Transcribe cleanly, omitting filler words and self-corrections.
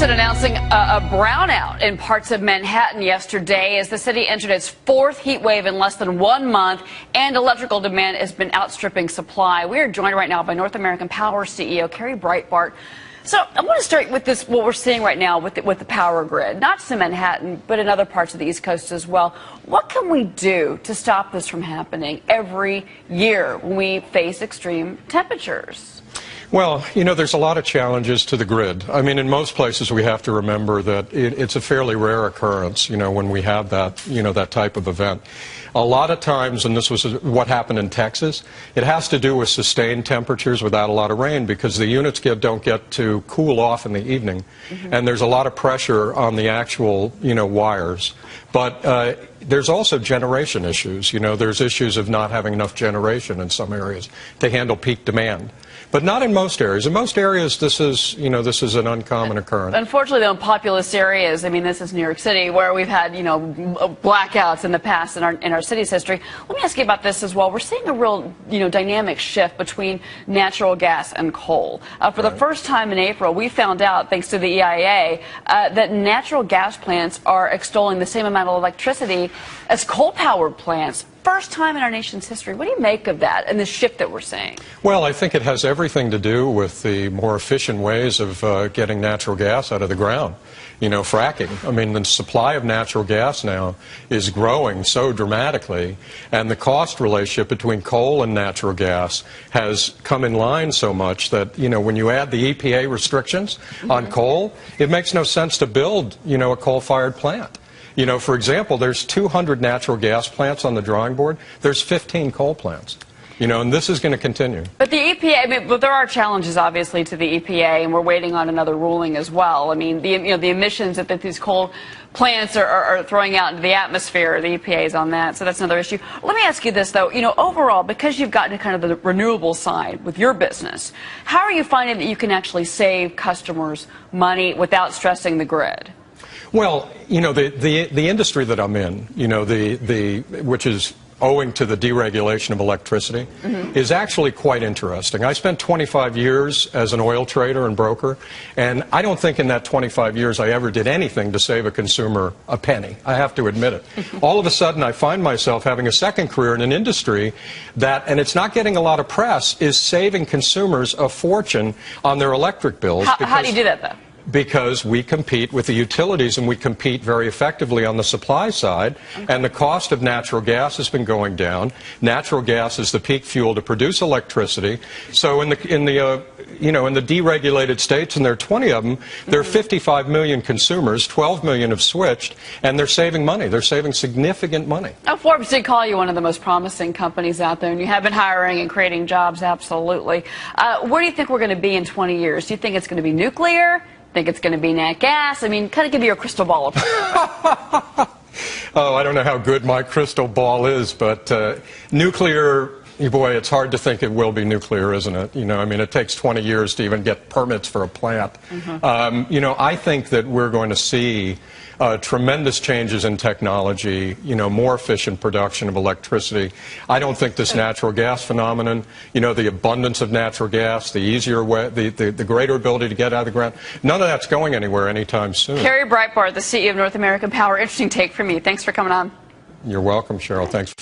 Boston announcing a brownout in parts of Manhattan yesterday as the city entered its fourth heat wave in less than 1 month, and electrical demand has been outstripping supply. We are joined right now by North American Power CEO Kerry Breitbart. So I want to start with this, what we're seeing right now with the power grid, not just in Manhattan, but in other parts of the East Coast as well. What can we do to stop this from happening every year when we face extreme temperatures? Well, you know, there's a lot of challenges to the grid. I mean, in most places we have to remember that it's a fairly rare occurrence, you know, when we have that, you know, that type of event. A lot of times, and this was what happened in Texas, it has to do with sustained temperatures without a lot of rain because the units don't get to cool off in the evening, and there's a lot of pressure on the actual, you know, wires. But there's also generation issues. You know, there's issues of not having enough generation in some areas to handle peak demand. But not in most areas. In most areas, this is, you know, this is an uncommon occurrence. Unfortunately, though, in populous areas, I mean, this is New York City, where we've had, you know, blackouts in the past in our city's history. Let me ask you about this as well. We're seeing a real, you know, dynamic shift between natural gas and coal. For the first time in April, we found out, thanks to the EIA, that natural gas plants are extolling the same amount of electricity as coal-powered plants. First time in our nation's history. What do you make of that and the shift that we're seeing? Well, I think it has everything to do with the more efficient ways of getting natural gas out of the ground. You know, fracking. I mean, the supply of natural gas now is growing so dramatically, and the cost relationship between coal and natural gas has come in line so much that, you know, when you add the EPA restrictions on coal, it makes no sense to build, you know, a coal-fired plant. You know, for example, there's 200 natural gas plants on the drawing board. There's 15 coal plants. You know, and this is going to continue. But the EPA, I mean, but there are challenges, obviously, to the EPA, and we're waiting on another ruling as well. I mean, you know, the emissions that these coal plants are throwing out into the atmosphere, the EPA is on that, so that's another issue. Let me ask you this, though. You know, overall, because you've gotten to kind of the renewable side with your business, how are you finding that you can actually save customers money without stressing the grid? Well, you know, the industry that I'm in, you know, which is owing to the deregulation of electricity, is actually quite interesting. I spent 25 years as an oil trader and broker, and I don't think in that 25 years I ever did anything to save a consumer a penny. I have to admit it. All of a sudden, I find myself having a second career in an industry that, and it's not getting a lot of press, is saving consumers a fortune on their electric bills. How do you do that, though? Because we compete with the utilities, and we compete very effectively on the supply side, and the cost of natural gas has been going down. Natural gas is the peak fuel to produce electricity. So in the deregulated states, and there are 20 of them, there are 55 million consumers, 12 million have switched, and they're saving money. They're saving significant money. Now, Forbes did call you one of the most promising companies out there, and you have been hiring and creating jobs, absolutely. Where do you think we're going to be in 20 years? Do you think it's going to be nuclear? Think it's going to be nat gas? I mean, kind of give you a crystal ball approach. Oh, I don't know how good my crystal ball is, but nuclear, boy, it's hard to think it will be nuclear, isn't it? You know, I mean, it takes 20 years to even get permits for a plant. You know, I think that we're going to see tremendous changes in technology, you know, more efficient production of electricity. I don't think this natural gas phenomenon, you know, the abundance of natural gas, the easier way, the greater ability to get out of the ground, none of that's going anywhere anytime soon. Kerry Breitbart, the CEO of North American Power. Interesting take from you. Thanks for coming on. You're welcome, Cheryl. Thanks.